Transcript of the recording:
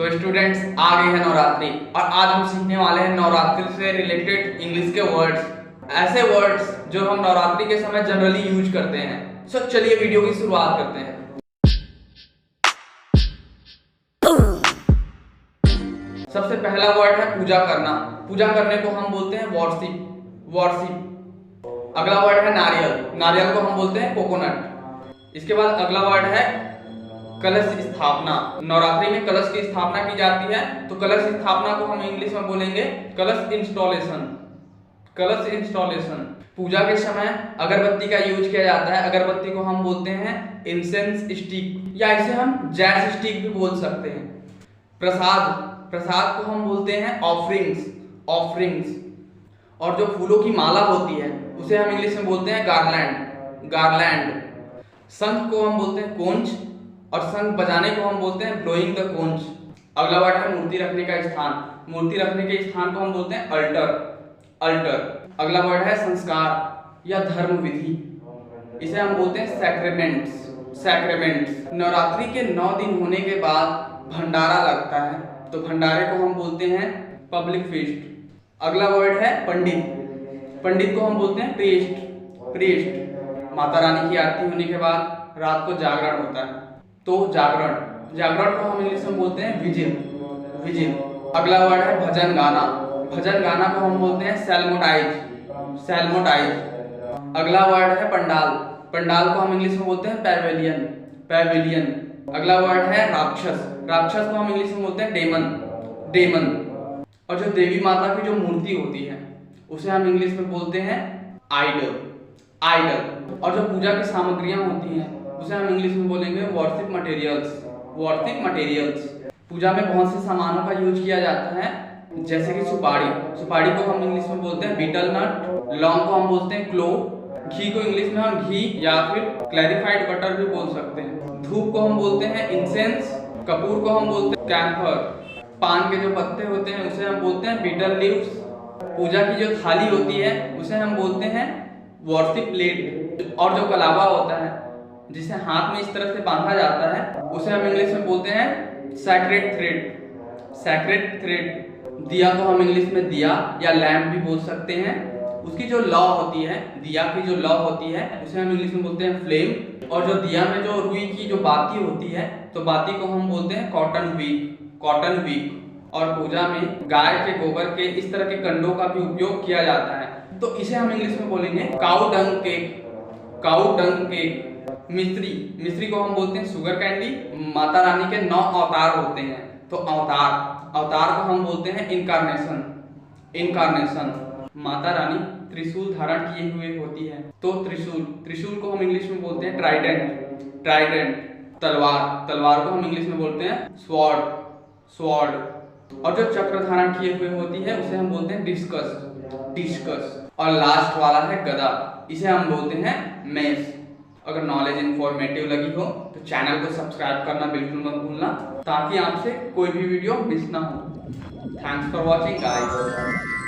तो स्टूडेंट्स, आ गई है नवरात्रि और आज हम सीखने वाले हैं नवरात्रि से रिलेटेड इंग्लिश के वर्ड्स, ऐसे वर्ड्स जो हम नवरात्रि के समय जनरली यूज करते हैं। सो चलिए वीडियो की शुरुआत करते हैं। सबसे पहला वर्ड है पूजा करना। पूजा करने को हम बोलते हैं वर्शिप, वर्शिप। अगला वर्ड है नारियल, नारियल को हम बोलते हैं कोकोनट। इसके बाद अगला वर्ड है कलश स्थापना। नवरात्रि में कलश की स्थापना की जाती है, तो कलश स्थापना को हम इंग्लिश में बोलेंगे कलश इंस्टॉलेशन, कलश इंस्टॉलेशन। पूजा के समय अगरबत्ती का यूज किया जाता है। अगरबत्ती को हम बोलते हैं इंसेंस स्टिक, या इसे हम जैस स्टिक भी बोल सकते हैं। प्रसाद, प्रसाद को हम बोलते हैं ऑफरिंग्स, ऑफरिंग्स। और जो फूलों की माला होती है उसे हम इंग्लिश में बोलते हैं गार्लैंड, गार्लैंड। शंख को हम बोलते हैं कोंच, और शंख बजाने को हम बोलते हैं ब्लोइंग द कोंच। अगला वर्ड है मूर्ति रखने का स्थान। मूर्ति रखने के स्थान को हम बोलते हैं अल्टर, अल्टर। अगला वर्ड है संस्कार या धर्म विधि, इसे हम बोलते हैं सैक्रेमेंट्स, सैक्रेमेंट्स। नवरात्रि के 9 दिन होने के बाद भंडारा लगता है, तो भंडारे को हम बोलते हैं पब्लिक फीस्ट। अगला वर्ड है पंडित, पंडित को हम बोलते हैं प्रीस्ट, प्रीस्ट। माता रानी की आरती होने के बाद रात को जागरण होता है, तो जागरण, जागरण को हम इंग्लिश में बोलते हैं विजिल, विजिल। अगला वर्ड है भजन गाना। भजन गाना को हम बोलते हैं सैल्मोटाइज, सैल्मोटाइज। अगला वर्ड है पंडाल, पंडाल को हम इंग्लिश में बोलते हैं पैवेलियन, पैवेलियन। अगला वर्ड है राक्षस, राक्षस को हम इंग्लिश में बोलते हैं डेमन, डेमन। और जो देवी माता की जो मूर्ति होती है उसे हम इंग्लिश में बोलते हैं आइडल, आइडल। और जो पूजा की सामग्रियां होती हैं उसे हम इंग्लिश में बोलेंगे वर्शिप मटेरियल्स, वर्शिप मटेरियल्स। पूजा में बहुत से सामानों का यूज किया जाता है, जैसे कि सुपारी, सुपारी को हम इंग्लिश में बोलते हैं बीटल नट। लौंग को हम बोलते हैं क्लोव। घी को इंग्लिश में हम घी या फिर क्लैरिफाइड बटर भी बोल सकते हैं। धूप को हम बोलते हैं इंसेंस। कपूर को हम बोलते हैं कैम्फर। पान के जो पत्ते होते हैं उसे हम बोलते हैं बीटल लीव्स। पूजा की जो थाली होती है उसे हम बोलते हैं वर्शिप प्लेट। और जो कलावा होता है जिसे हाथ में इस तरह से बांधा जाता है उसे हम इंग्लिश में बोलते हैं सैक्रेड थ्रेड, सैक्रेड थ्रेड। दिया को हम इंग्लिश में दिया या लैम्प भी बोल सकते हैं। उसकी जो लौ होती है, दिया की जो लौ होती है उसे हम इंग्लिश में बोलते हैं फ्लेम। और जो दिया में जो रुई की जो बाती होती है तो बाती को हम बोलते हैं कॉटन विक, कॉटन विक। और पूजा में गाय के गोबर के इस तरह के कंडों का भी उपयोग किया जाता है, तो इसे हम इंग्लिश में बोलेंगे cow dung cake, cow dung cake. मिश्री, मिश्री को हम बोलते हैं शुगर कैंडी। माता रानी के 9 अवतार होते हैं, तो अवतार, अवतार को हम बोलते हैं इनकारनेशन, इनकारनेशन। माता रानी त्रिशूल धारण किए हुए होती है, तो त्रिशूल, त्रिशूल को हम इंग्लिश में बोलते हैं ट्राइडेंट, ट्राइडेंट। तलवार, तलवार को हम इंग्लिश में बोलते हैं स्वॉर्ड, स्वॉर्ड। और जो चक्र धारण किए हुए होती है उसे हम बोलते हैं डिस्कस, डिस्कस। और लास्ट वाला है गदा, इसे हम बोलते हैं मेस। अगर नॉलेज इन्फॉर्मेटिव लगी हो तो चैनल को सब्सक्राइब करना बिल्कुल मत भूलना, ताकि आपसे कोई भी वीडियो मिस ना हो। Thanks for watching guys.